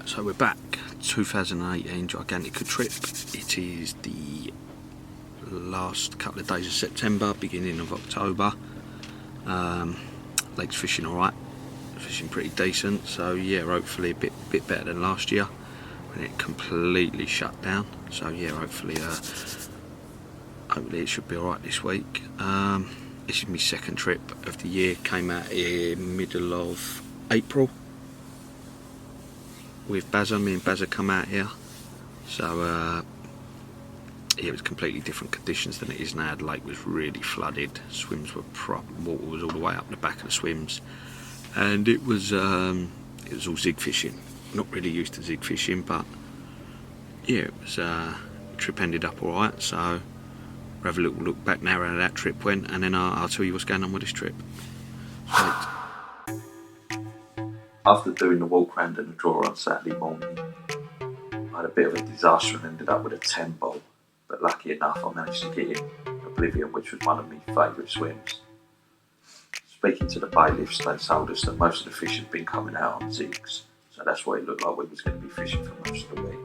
Right, so we're back. 2018 Gigantica trip. It is the last couple of days of September, beginning of October. Lake's fishing alright, fishing pretty decent, so yeah, hopefully a bit better than last year when it completely shut down. So yeah, hopefully it should be alright this week. This is my second trip of the year. Came out here middle of April with Bazza. Me and Bazza come out here, so yeah, it was completely different conditions than it is now. The lake was really flooded, swims were water was all the way up the back of the swims, and it was all zig fishing. Not really used to zig fishing, but yeah, it was trip ended up alright. So we'll have a little look back now how that trip went, and then I'll tell you what's going on with this trip. Right. After doing the walk round and the draw on Saturday morning, I had a bit of a disaster and ended up with a 10 ball, but lucky enough I managed to get in Oblivion, which was one of my favourite swims. Speaking to the bailiffs, they told us that most of the fish had been coming out on zigs, so that's what it looked like we was going to be fishing for most of the week.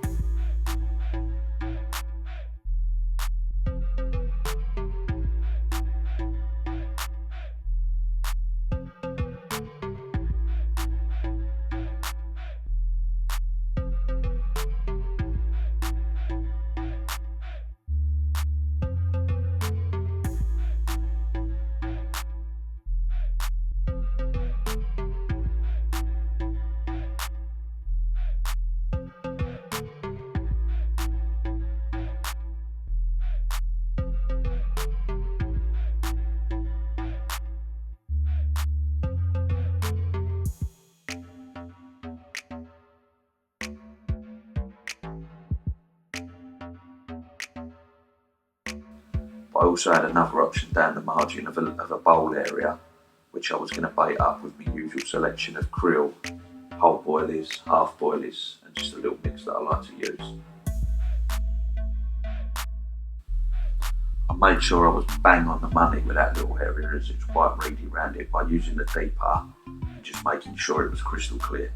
But I also had another option down the margin of a bowl area, which I was going to bait up with my usual selection of krill, whole boilies, half boilies, and just a little mix that I like to use. I made sure I was bang on the money with that little area, as it's quite reedy around it, by using the deeper and just making sure it was crystal clear.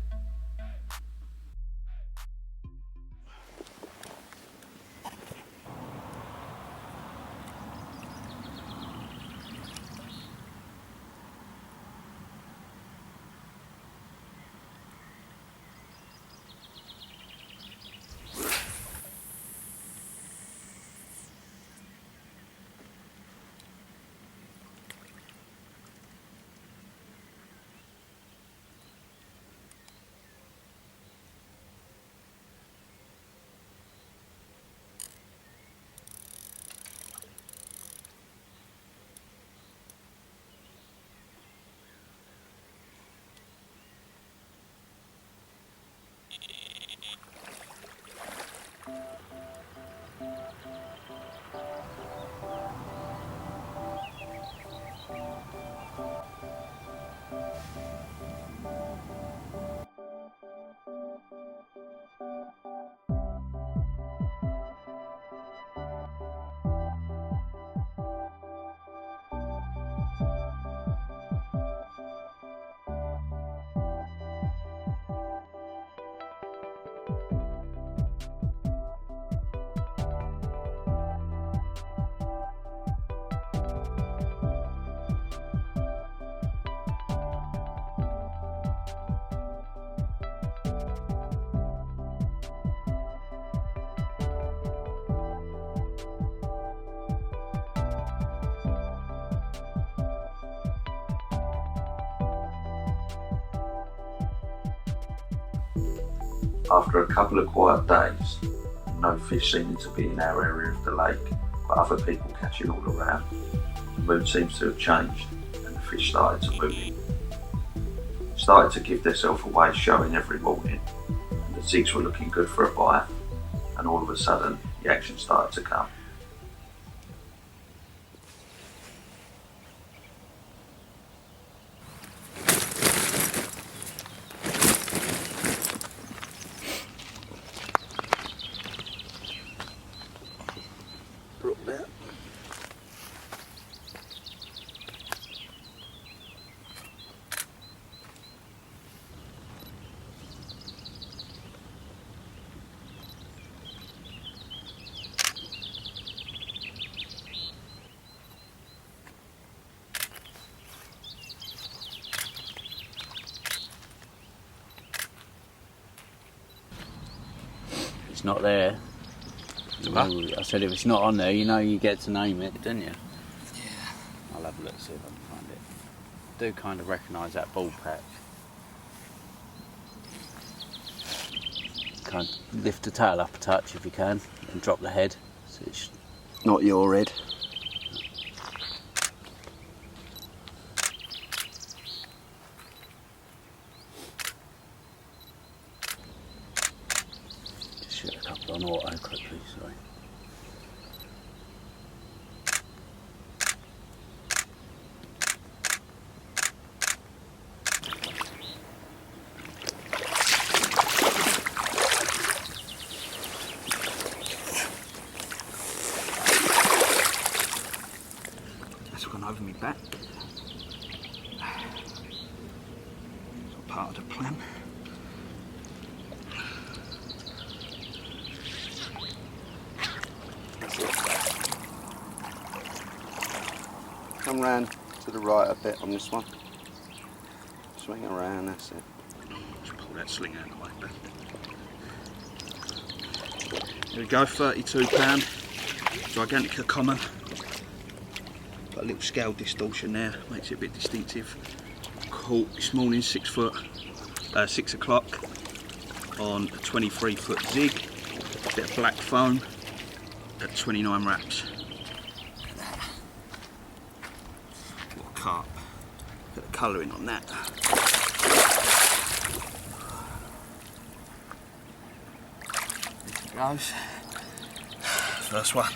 After a couple of quiet days, no fish seeming to be in our area of the lake, but other people catching all around, the mood seems to have changed and the fish started to move in. Started to give themselves away, showing every morning, and the zigs were looking good for a bite, and all of a sudden the action started to come. it's not there. I said if it's not on there, you get to name it, don't you? Yeah. I'll have a look, see if I can find it. I do kind of recognise that ball patch. Kind of lift the tail up a touch if you can, and drop the head, so it's not your head. Just shoot a couple on auto quickly, sorry. Over my back. It's part of the plan. Come round to the right a bit on this one. Swing around, that's it. Just pull that sling out of the way, Ben. Here we go, £32. Gigantica common. Got a little scale distortion there, makes it a bit distinctive. Caught this morning 6 o'clock on a 23-foot zig, bit of black foam at 29 wraps. Look at that. What a carp. Look at the colouring on that. There it goes. First one.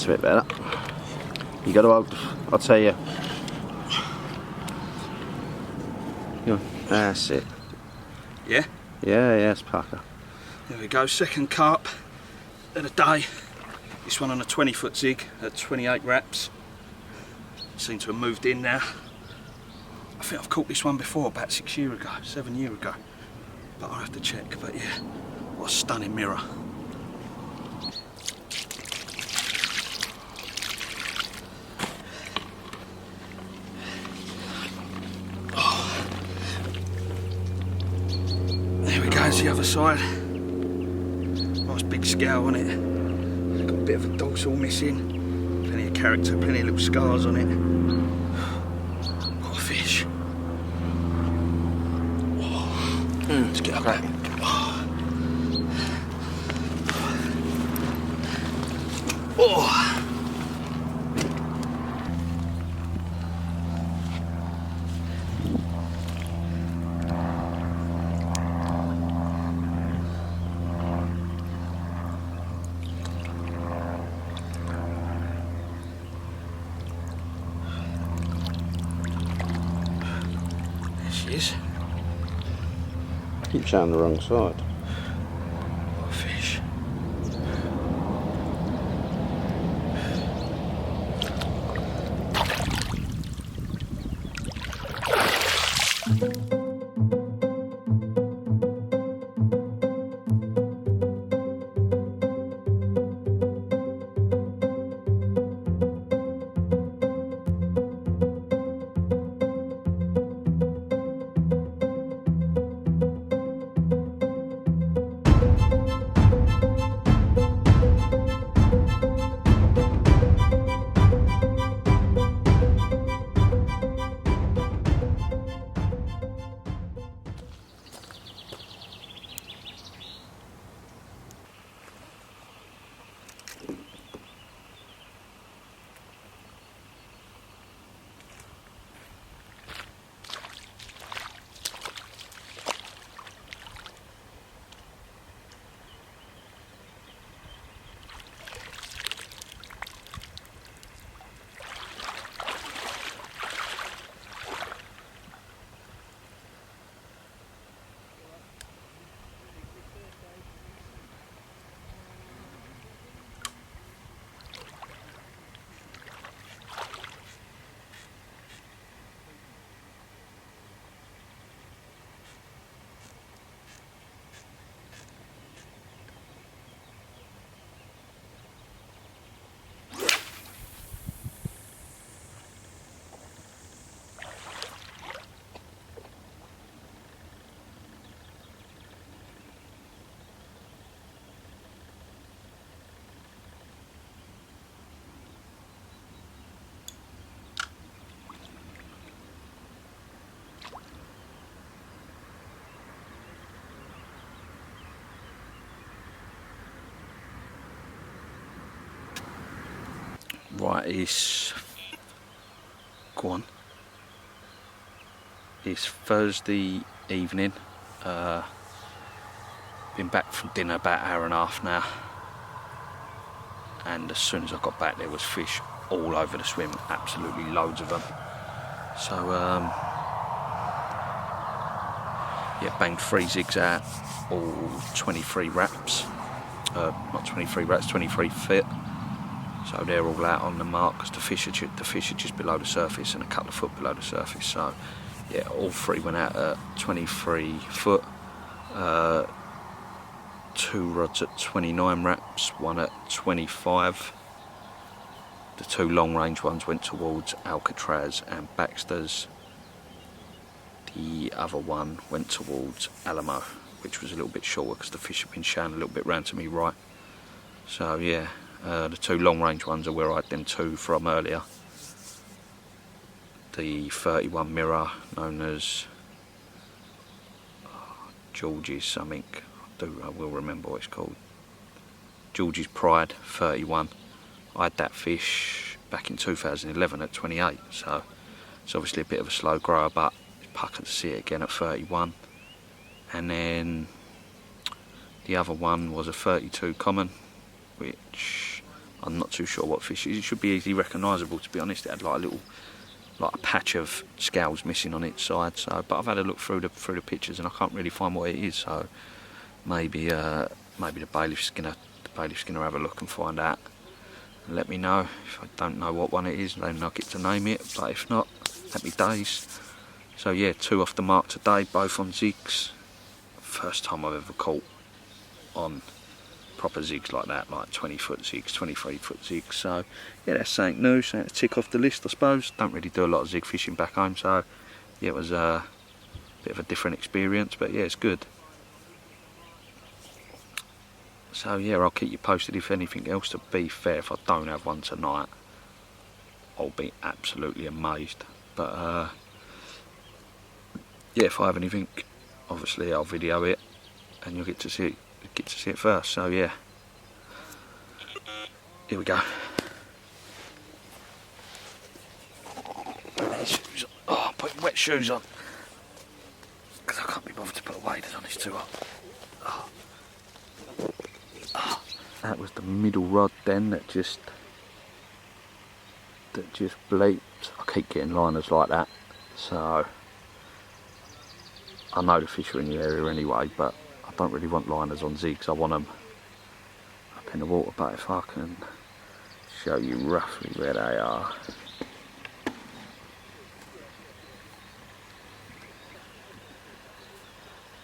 a bit better. You got to hold, I'll tell you. That's it. Yeah? Yeah, yes, Parker. There we go, second carp of the day. This one on a 20-foot zig at 28 wraps. Seem to have moved in now. I think I've caught this one before, about 7 years ago. But I'll have to check, but yeah, what a stunning mirror. There we go, it's the other side. Nice big scale on it. Got a bit of a dorsal missing. Plenty of character, plenty of little scars on it. What a fish. Let's get up there. Oh. There she is. Keep showing the wrong side. What a fish. Right, it's... Go on. It's Thursday evening. Been back from dinner about an hour and a half now. And as soon as I got back there was fish all over the swim, absolutely loads of them. So, yeah, banged 3 zigs out, all 23 wraps. Not 23 wraps, 23 feet. So they're all out on the mark because the fish are just below the surface and a couple of foot below the surface. So yeah, all 3 went out at 23 foot. 2 rods at 29 wraps, 1 at 25. The 2 long range ones went towards Alcatraz and Baxter's. The other one went towards Alamo, which was a little bit shorter because the fish had been showing a little bit round to me right. So yeah. The 2 long range ones are where I had them 2 from earlier. The 31 mirror, known as George's something, I will remember what it's called. George's Pride 31. I had that fish back in 2011 at 28, so it's obviously a bit of a slow grower, but it's pucker to see it again at 31. And then the other one was a 32 common, which I'm not too sure what fish it is. It should be easily recognisable, to be honest. It had like a patch of scales missing on its side. So, but I've had a look through the pictures and I can't really find what it is. So maybe the bailiff's gonna have a look and find out and let me know. If I don't know what one it is, then I'll get to name it. But if not, happy days. So yeah, 2 off the mark today, both on zigs. First time I've ever caught on proper zigs like that, like 20-foot zigs, 23-foot zigs. So yeah, that's something new, something to tick off the list, I suppose. Don't really do a lot of zig fishing back home, so yeah, it was a bit of a different experience, but yeah, it's good. So yeah, I'll keep you posted if anything else. To be fair, if I don't have one tonight, I'll be absolutely amazed. But yeah, if I have anything, obviously I'll video it and you'll get to see it first. So yeah, here we go. Shoes on. Oh, I'm putting wet shoes on because I can't be bothered to put waders on, it's too hot. Oh. Oh. That was the middle rod then that just bleeped. I keep getting liners like that, so I know the fish are in the area anyway, but I don't really want liners on zigs. I want them up in the water, but if I can show you roughly where they are.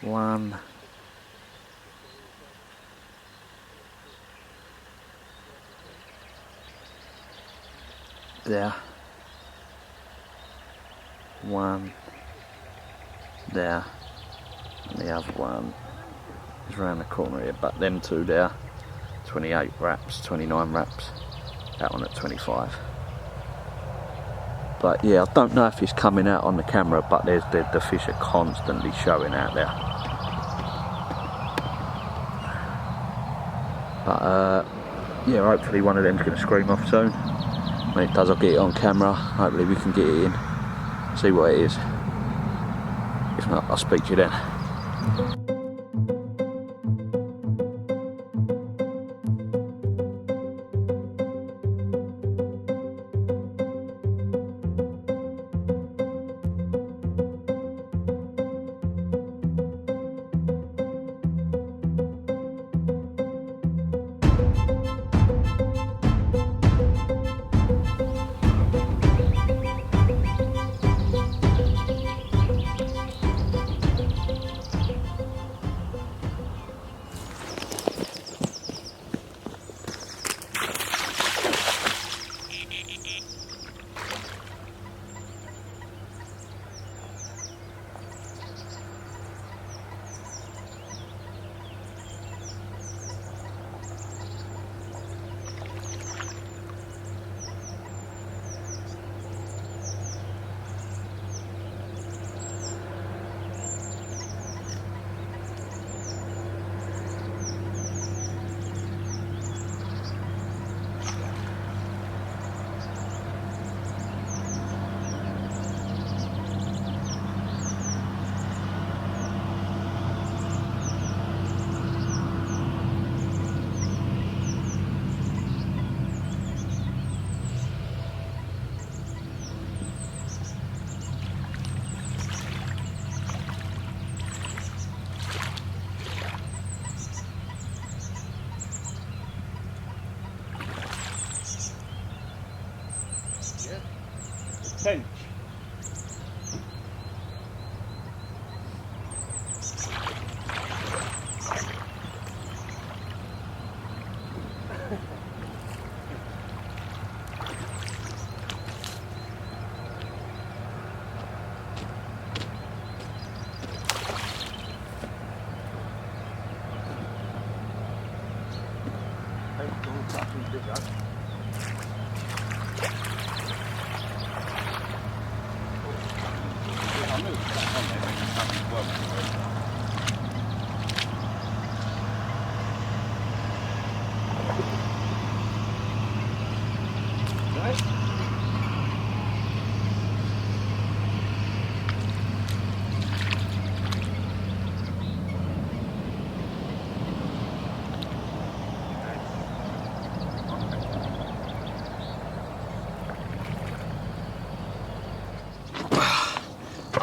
One. There. One. There. And the other one is around the corner here, but them 2 there, 28 wraps, 29 wraps, that one at 25. But yeah, I don't know if it's coming out on the camera, but the fish are constantly showing out there. But yeah, hopefully one of them's going to scream off soon. When it does, I'll get it on camera. Hopefully we can get it in, see what it is. If not, I'll speak to you then. Tench.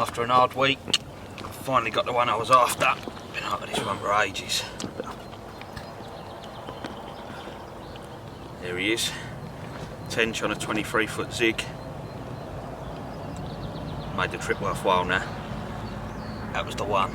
After an hard week, I finally got the one I was after. Been after this one for ages. There he is. Tench on a 23-foot zig. Made the trip worthwhile now. That was the one.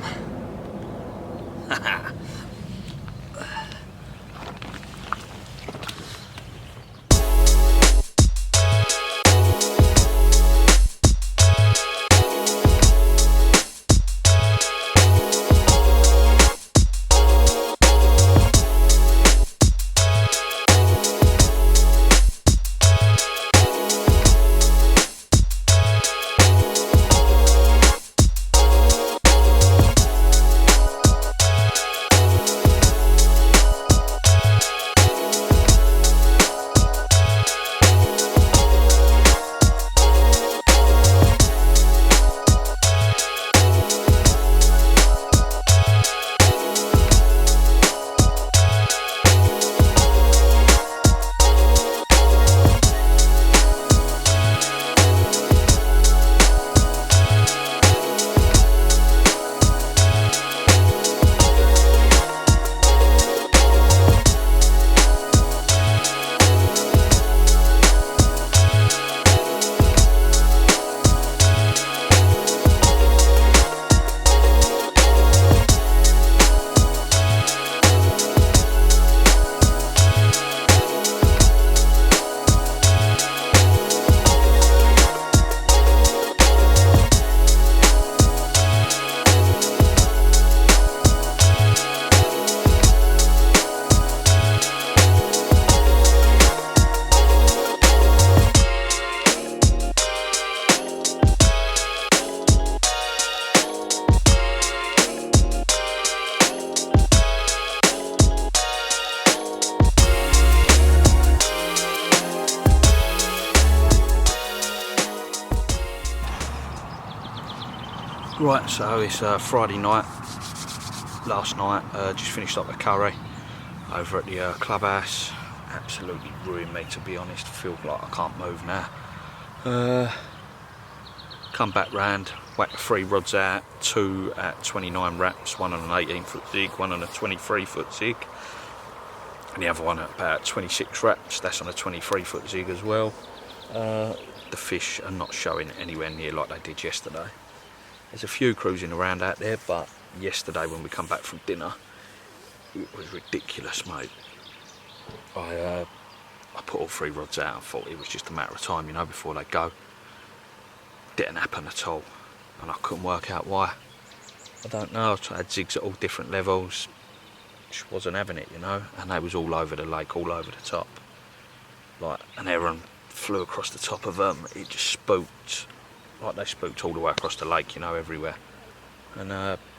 Right, so it's Friday night. Last night, just finished up the curry over at the clubhouse. Absolutely ruined me, to be honest. I feel like I can't move now. Come back round, whack the 3 rods out, 2 at 29 wraps, one on an 18-foot zig, one on a 23-foot zig, and the other one at about 26 wraps. That's on a 23-foot zig as well. The fish are not showing anywhere near like they did yesterday. There's a few cruising around out there, but yesterday when we come back from dinner, it was ridiculous, mate. I put all 3 rods out and thought it was just a matter of time, you know, before they go. Didn't happen at all, and I couldn't work out why. I don't know. I had zigs at all different levels, just wasn't having it, you know, and they was all over the lake, all over the top. Like an heron flew across the top of them. It just spooked. Like they spooked all the way across the lake, you know, everywhere. And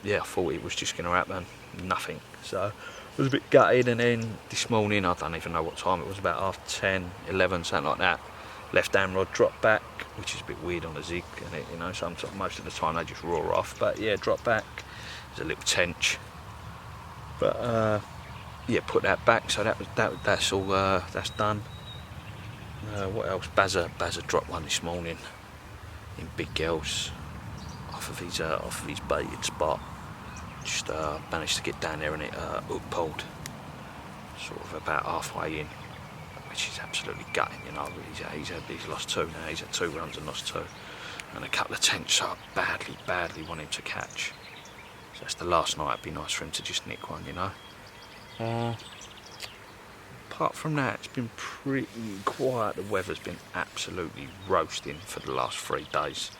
yeah, I thought it was just going to happen. Nothing. So I was a bit gutted, and then this morning, I don't even know what time it was, about half 10, 11, something like that. Left hand rod dropped back, which is a bit weird on a zig, and it, you know, most of the time they just roar off. But yeah, dropped back. There's a little tench. But yeah, put that back. So that's all. That's done. What else? Bazza dropped one this morning in Big Girls off of his baited spot. Just managed to get down there, and it hook pulled sort of about halfway in, which is absolutely gutting, you know. He's lost 2 now. He's had 2 runs and lost 2, and a couple of tench I badly want him to catch. So that's the last night. It'd be nice for him to just nick one, you know. Apart from that, it's been pretty quiet. The weather's been absolutely roasting for the last 3 days.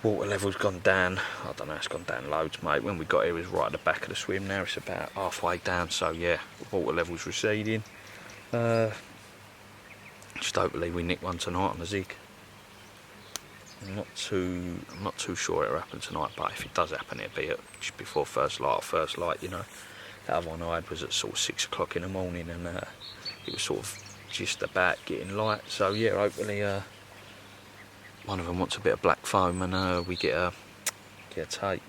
Water level's gone down. I don't know, it's gone down loads, mate. When we got here, it was right at the back of the swim. Now it's about halfway down, so yeah, the water level's receding. Just hopefully we nick one tonight on the zig. I'm not too sure it'll happen tonight, but if it does happen, it'll be just before first light, you know. The other one I had was at sort of 6 o'clock in the morning, and it was sort of just about getting light. So yeah, hopefully one of them wants a bit of black foam, and we get a take.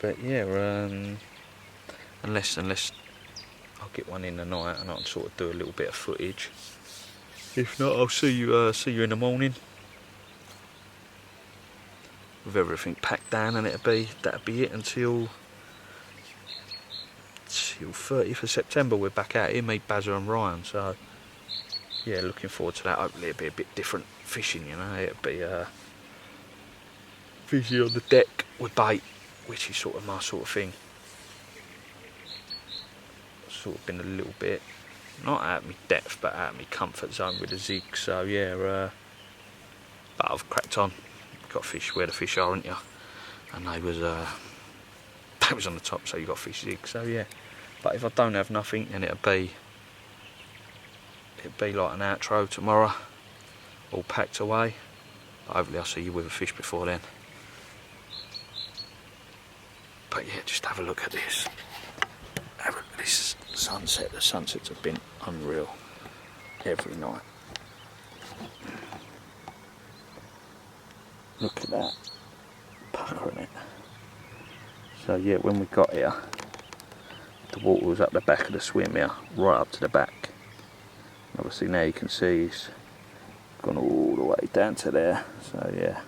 But yeah, unless I'll get one in the night, and I'll sort of do a little bit of footage. If not, I'll see you in the morning with everything packed down, and that'll be it until 30th of September. We're back out here, me, Bazza and Ryan. So yeah, looking forward to that. Hopefully it'll be a bit different fishing, you know. It'll be fishing on the deck with bait, which is sort of my sort of thing. Sort of been a little bit, not out of my depth, but out of my comfort zone with the zig. So yeah, but I've cracked on. Got fish where the fish are, aren't you? And they was on the top, so you got fish zig. So yeah, but if I don't have nothing, then it'll be like an outro tomorrow, all packed away. But hopefully I'll see you with a fish before then. But yeah, just have a look at this. Have a look at this sunset. The sunsets have been unreal every night. Look at that, puckering it. So yeah, when we got here, the water was up the back of the swim here, right up to the back. Obviously now you can see it's gone all the way down to there, so yeah.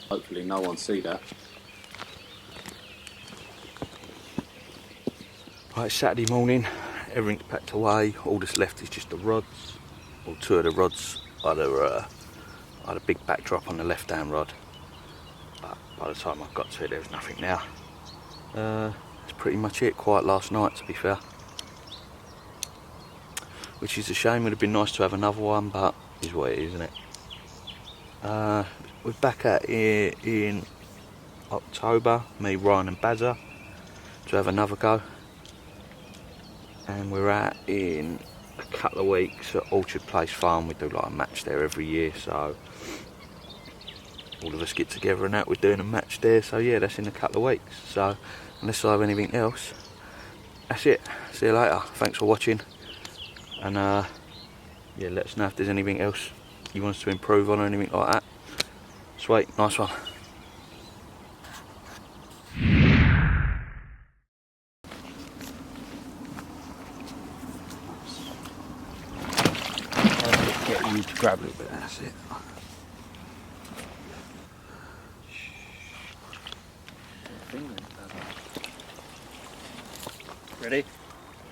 Hopefully no one see that. Right, Saturday morning, everything's packed away. All that's left is just the rods, or two of the rods. I had a big backdrop on the left-hand rod, but by the time I got to it, there was nothing now. That's pretty much it. Quiet last night, to be fair, which is a shame. Would have been nice to have another one, but is what it is, isn't it? We're back out here in October, me, Ryan and Bazza, to have another go. And we're out in a couple of weeks at Orchard Place Farm. We do like a match there every year, so all of us get together and that, we're doing a match there. So yeah, that's in a couple of weeks. So unless I have anything else, that's it. See you later. Thanks for watching. And yeah, let us know if there's anything else you want us to improve on or anything like that. Sweet, nice one. Get you to grab a little bit, that's it. Ready?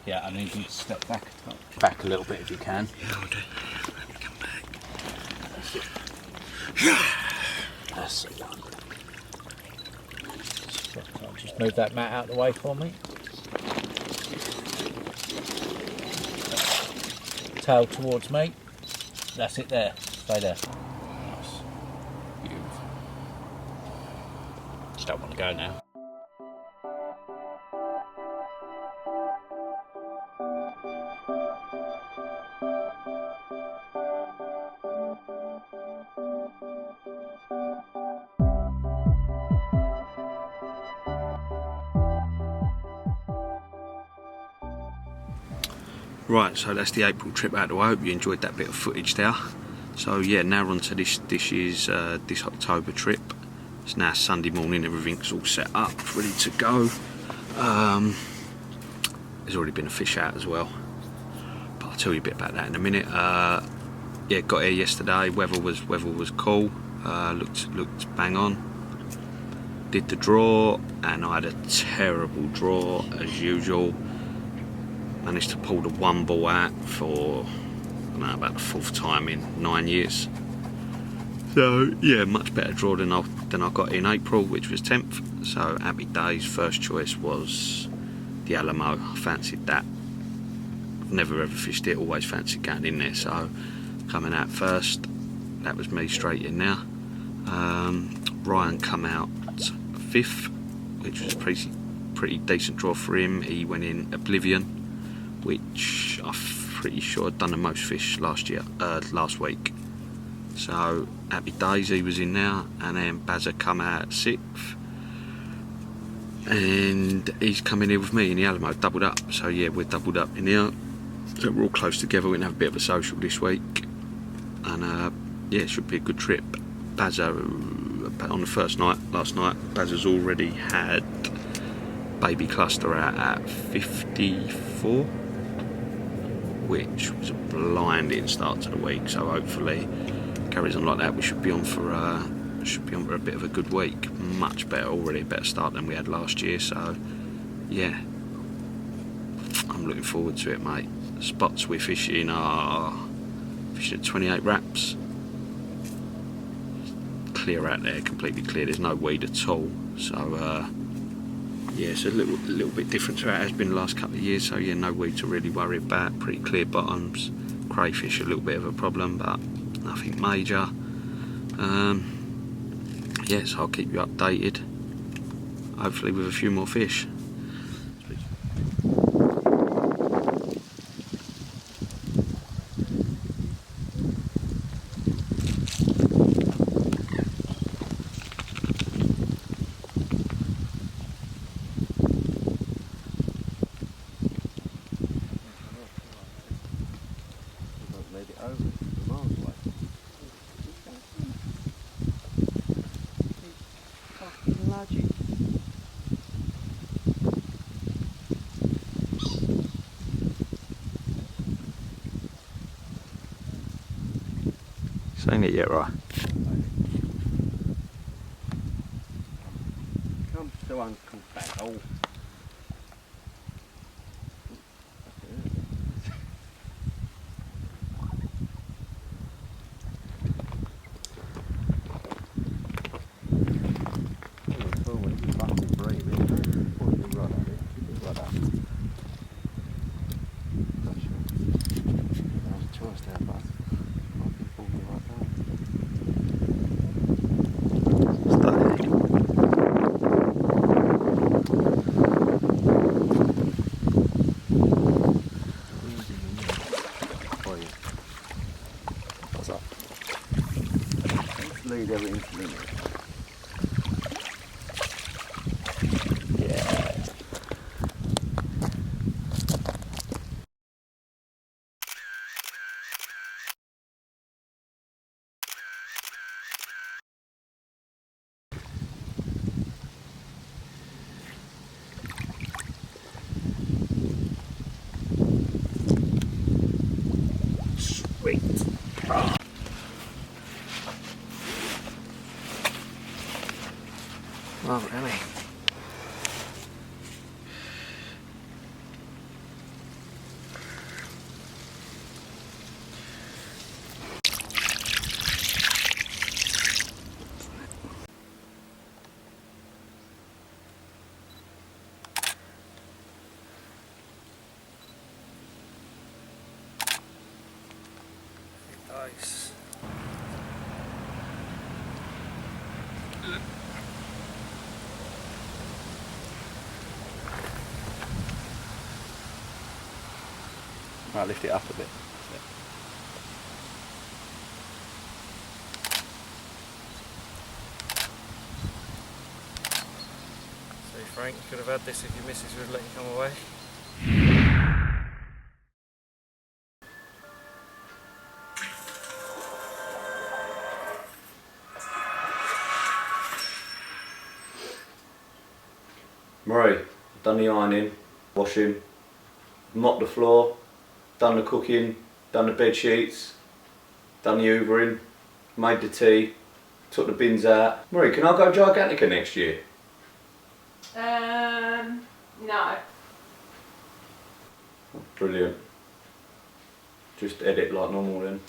Yeah, I need you to step back a little bit if you can. Yeah, I'll do. Let me come back. That's it. That's it. Just move that mat out of the way for me. Tail towards me. That's it there. Stay there. Nice. Beautiful. Just don't want to go now. Right, so that's the April trip out of the way. I hope you enjoyed that bit of footage there. So yeah, now on to this October trip. It's now Sunday morning, everything's all set up, ready to go. There's already been a fish out as well, but I'll tell you a bit about that in a minute. Yeah, got here yesterday, weather was cool, looked bang on. Did the draw, and I had a terrible draw as usual. Managed to pull the one ball out for don't know, about the 4th time in 9 years. So yeah, much better draw than I got in April, which was 10th. So happy days. First choice was the Alamo. I fancied that. I've never ever fished it, always fancied going in there. So coming out first, that was me straight in there. Ryan come out 5th, which was a pretty decent draw for him. He went in Oblivion, which I'm pretty sure I'd done the most fish last week. So happy days, he was in there. And then Bazza come out 6th, and he's coming here with me in the Alamo, doubled up. So yeah, we're doubled up in here, so we're all close together. We're gonna have a bit of a social this week, and yeah, it should be a good trip. Bazza, on the first night, last night, Bazza's already had baby cluster out at 54, which was a blinding start to the week. So hopefully carries on like that. We should be on for a bit of a good week. Much better already, a better start than we had last year. So yeah, I'm looking forward to it, mate. The spots we're fishing are at 28 wraps. Clear out there, completely clear. There's no weed at all. So yeah, it's a little bit different to how it has been the last couple of years. So yeah, no weed to really worry about. Pretty clear bottoms. Crayfish a little bit of a problem, but nothing major. Yes, I'll keep you updated. Hopefully with a few more fish. Seen it yet, right? Comes to Uncle Battle. Lead everything to me. Yeah. Sweet. Oh. Oh, really? Nice. Might lift it up a bit. So Frank, you could have had this if your missus would let you come away. Murray, done the ironing, washing, mopped the floor, done the cooking, done the bed sheets, done the hoovering, made the tea, took the bins out. Murray, can I go Gigantica next year? No. Brilliant. Just edit like normal then.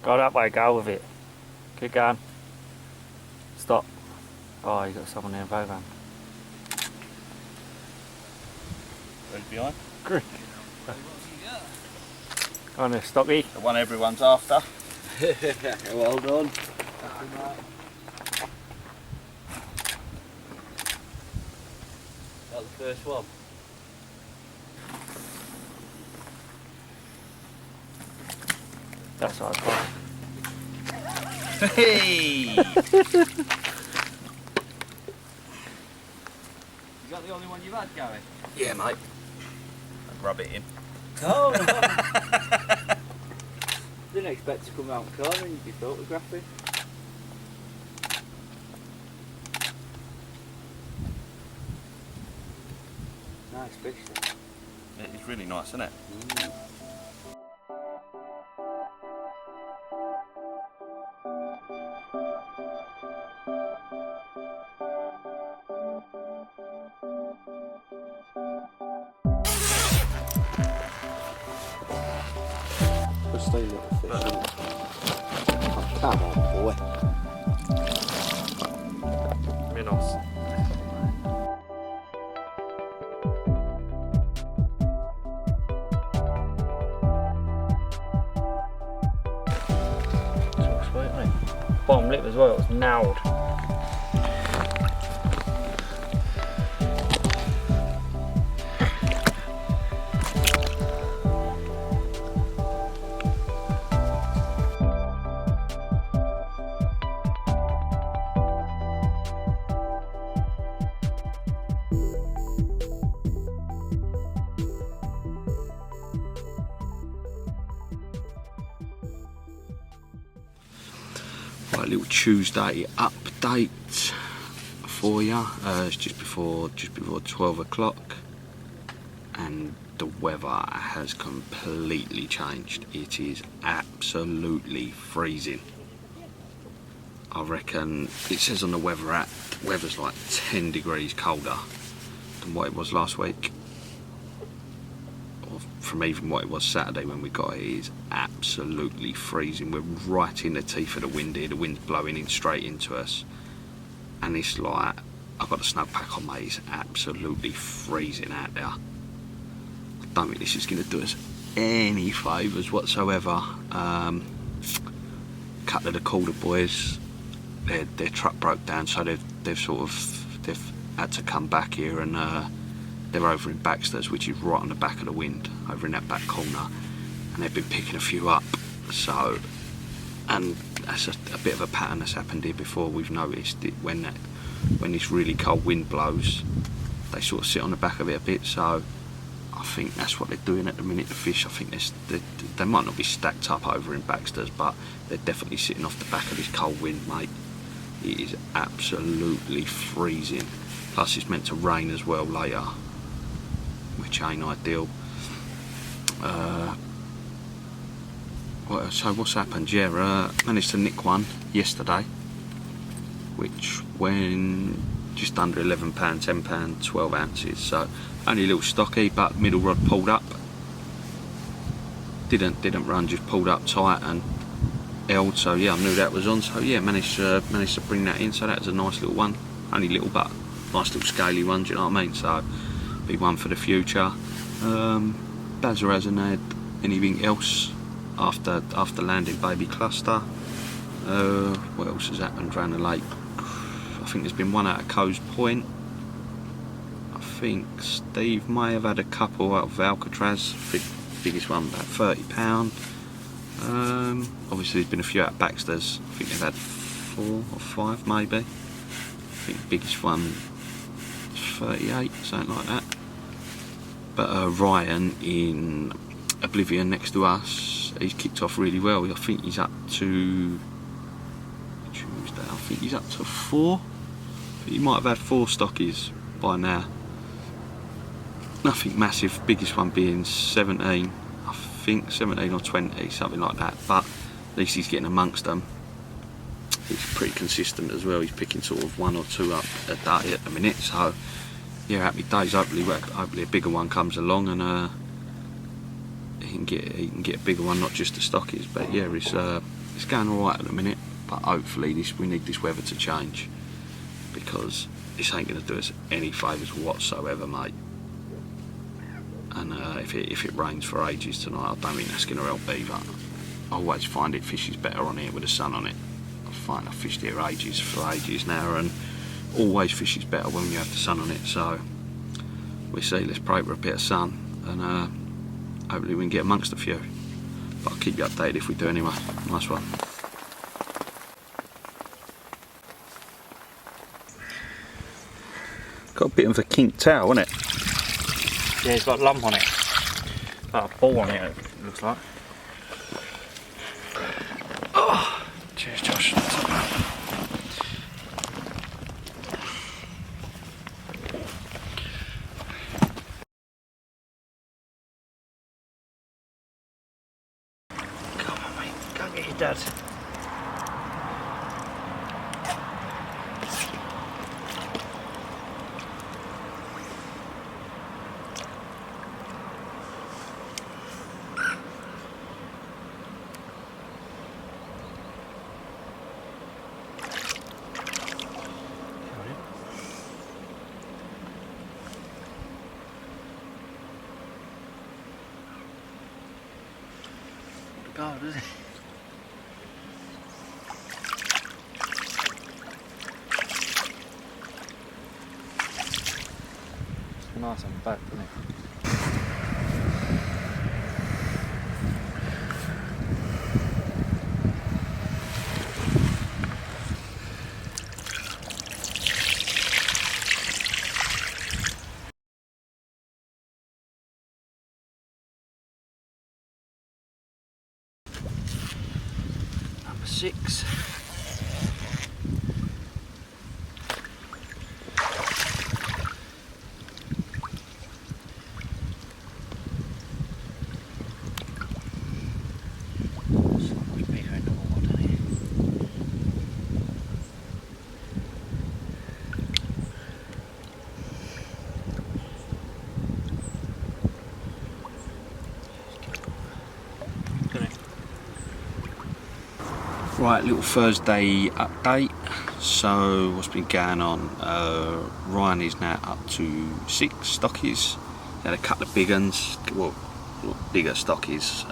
Go that way, go with it. Keep going. Stop. Oh, you got someone in the van. Who's behind? Good. Go on there, Stocky. The one everyone's after. Well done. That was the first one. That's what I thought. Hey! You got the only one you've had going? Yeah, mate. I'd rub it in. No, no. Didn't expect to come out in car and you'd be photographing. Nice fish then. It's really nice, isn't it? Just a little fish. Oh, come on, boy. Minos. So sweet, isn't it? Bottom lip as well, it was gnarled. Right, a little Tuesday update for you. It's just before 12 o'clock, and the weather has completely changed. It is absolutely freezing. I reckon it says on the weather app, weather's like 10 degrees colder than what it was last week, or from even what it was Saturday when we got here. It is absolutely freezing. We're right in the teeth of the wind here. The wind's blowing in straight into us, and it's like, I've got a snug pack on, mate. It's absolutely freezing out there. I don't think this is going to do us any favours whatsoever. Couple of the Calder boys, their truck broke down, so they've had to come back here, and they're over in Baxter's, which is right on the back of the wind, over in that back corner, and they've been picking a few up. So, and that's a bit of a pattern that's happened here before. We've noticed it when this really cold wind blows, they sort of sit on the back of it a bit. So I think that's what they're doing at the minute. The fish, I think they might not be stacked up over in Baxter's, but they're definitely sitting off the back of this cold wind, mate. It is absolutely freezing. Plus it's meant to rain as well later, which ain't ideal. So what's happened? Yeah, managed to nick one yesterday, which went just under £11, £10, 12 ounces. So only a little stocky, but middle rod pulled up. Didn't run, just pulled up tight and held. So yeah, I knew that was on. So yeah, managed to bring that in. So that was a nice little one. Only little, but nice little scaly one. Do you know what I mean? So be one for the future. Bazza hasn't had anything else after landing baby cluster. What else has happened around the lake? I think there's been one out of Coe's Point. I think Steve may have had a couple out of Alcatraz. Biggest one about £30. Obviously there's been a few out of Baxter's. I think they've had 4 or 5 maybe. I think the biggest one is 38, something like that. But Ryan in Oblivion next to us, he's kicked off really well. I think he's up to Tuesday. I think he's up to 4. He might have had 4 stockies by now. Nothing massive. Biggest one being 17. I think 17 or 20, something like that. But at least he's getting amongst them. He's pretty consistent as well. He's picking sort of 1 or 2 up a day at the minute. So yeah, happy days. Hopefully a bigger one comes along and he can get a bigger one, not just the stockies. But yeah, it's going all right at the minute. But hopefully we need this weather to change, because this ain't going to do us any favours whatsoever, mate. And if it rains for ages tonight, I don't think that's going to help either. I always find it fishes better on here with the sun on it. I find I've fished here for ages now, and always fishes better when you have the sun on it. So we see, let's pray for a bit of sun, and hopefully we can get amongst a few. But I'll keep you updated if we do anyway. Nice one. Got a bit of a kinked towel, isn't it? Yeah, it's got a lump on it. About a ball on it, it looks like. Oh, cheers, Josh. Come on, mate. Go and get your dad. God, is it? It's nice on the back, isn't it? Number 6. Right, little Thursday update. So what's been going on? Ryan is now up to 6 stockies. He had a couple of big ones, well, bigger stockies.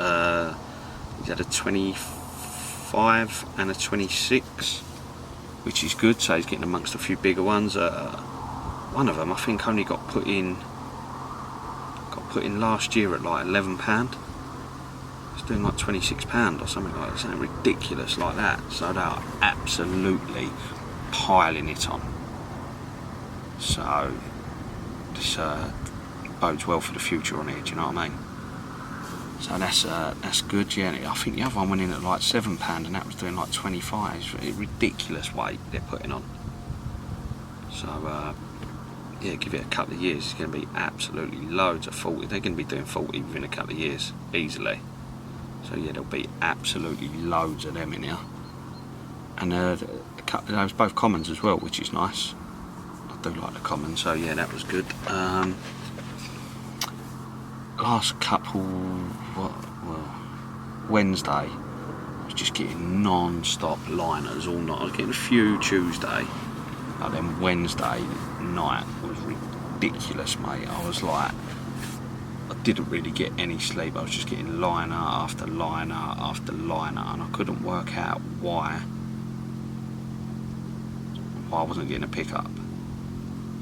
He's had a 25 and a 26, which is good. So he's getting amongst a few bigger ones. One of them I think only got put in last year at like £11. Doing like £26 or something like that, something ridiculous like that. So they are absolutely piling it on. So this bodes well for the future on here. Do you know what I mean? So that's good. Yeah, I think the other one went in at like £7, and that was doing like 25. It's a ridiculous weight they're putting on. So yeah, give it a couple of years, it's going to be absolutely loads of 40. They're going to be doing 40 within a couple of years easily. So yeah, there'll be absolutely loads of them in here, and those both commons as well, which is nice. I do like the commons, so yeah, that was good. Last couple, Wednesday, I was just getting non-stop liners all night. I was getting a few Tuesday, but then Wednesday night was ridiculous, mate. I was like, I didn't really get any sleep. I was just getting liner after liner after liner, and I couldn't work out why I wasn't getting a pickup.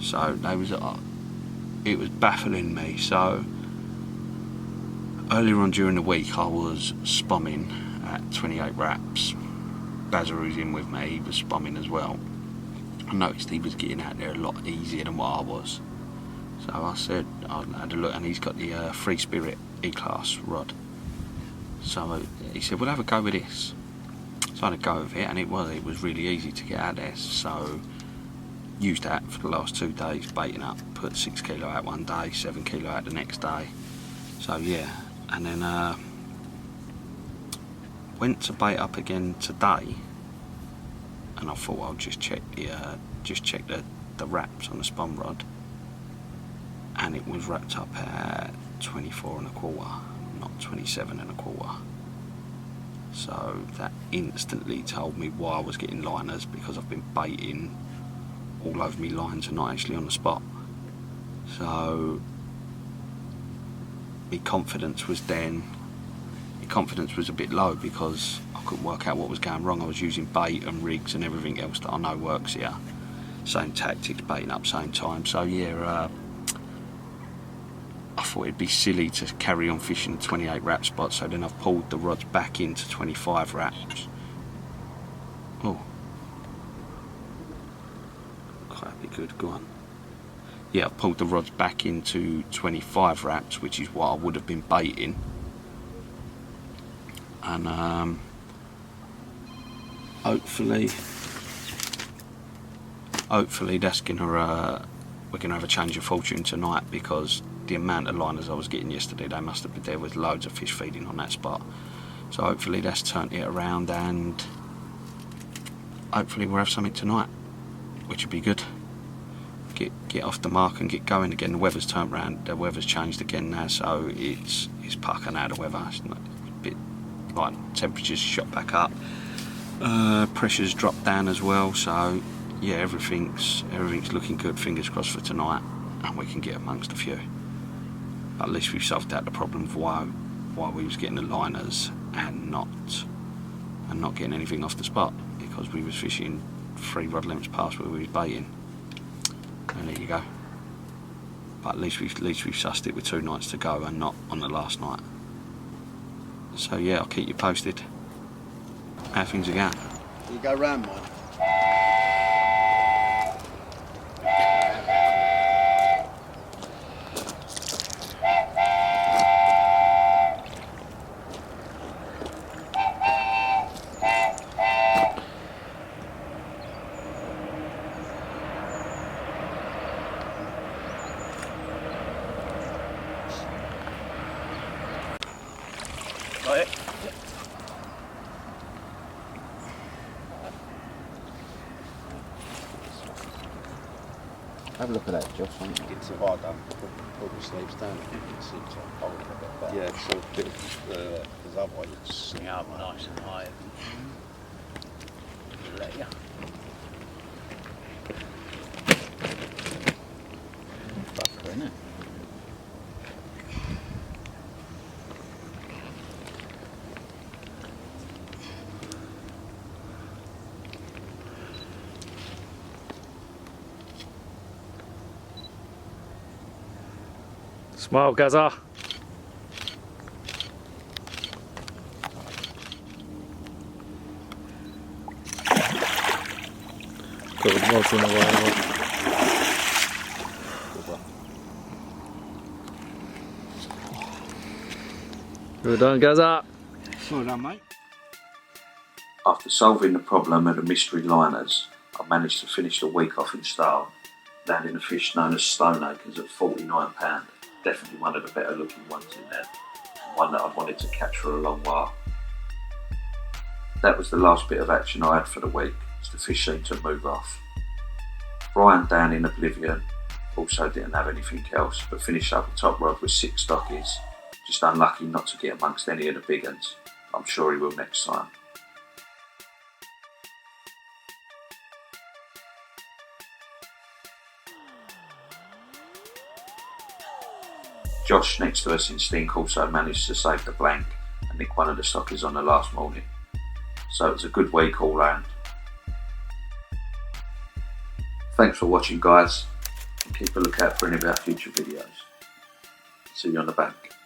So they was it was baffling me. So earlier on during the week I was spomming at 28 wraps. Bazza, who's in with me, he was spomming as well. I noticed he was getting out there a lot easier than what I was. So I said, I had a look, and he's got the Free Spirit E-Class rod. So he said, we'll have a go with this. So I had a go with it, and it was really easy to get out there. So used that for the last 2 days, baiting up, put 6 kilo out one day, 7 kilo out the next day. So yeah, and then went to bait up again today, and I thought I'll just check the wraps on the spom rod, and it was wrapped up at 24 1/4, not 27 1/4. So that instantly told me why I was getting liners, because I've been baiting all over me lines and not actually on the spot. So my confidence was a bit low, because I couldn't work out what was going wrong. I was using bait and rigs and everything else that I know works here. Same tactics, baiting up same time. So yeah, I thought it'd be silly to carry on fishing the 28 wrap spot, so then I've pulled the rods back into 25 wraps. Oh, quite be good, go on. Yeah, I've pulled the rods back into 25 wraps, which is what I would have been baiting. And hopefully that's gonna we're gonna have a change of fortune tonight, because the amount of liners I was getting yesterday, there was loads of fish feeding on that spot. So hopefully that's turned it around, and hopefully we'll have something tonight, which would be good. Get off the mark and get going again. The weather's turned around, the weather's changed again now, so it's pucking out of weather. It's not, a bit like temperatures shot back up, pressure's dropped down as well. So yeah, everything's looking good. Fingers crossed for tonight, and we can get amongst a few. But at least we've solved out the problem of why we was getting the liners and not getting anything off the spot, because we was fishing 3 rod lengths past where we was baiting. And there you go. But at least we've sussed it with 2 nights to go and not on the last night. So yeah, I'll keep you posted how things are going. You go round, mate. Got it? Have a look at that, Josh. It's if I don't pull the sleeves down, you can see it's hold it a bit better. Yeah, sort of bit because otherwise it's swing up nice and high. Let you. Fucker, innit? Smile, Gaza. Got the mods in the way. Well done, Gaza. Well done, mate. After solving the problem of the mystery liners, I managed to finish the week off in style, landing a fish known as stoneacres at £49. Definitely one of the better looking ones in there, and one that I've wanted to catch for a long while. That was the last bit of action I had for the week, as the fish seemed to move off. Brian down in oblivion also didn't have anything else, but finished up the top rod with 6 stockies, just unlucky not to get amongst any of the big ones. I'm sure he will next time. Josh next to us in Stink also managed to save the blank and nick one of the stockies on the last morning. So it was a good week all round. Thanks for watching, guys, and keep a lookout for any of our future videos. See you on the bank.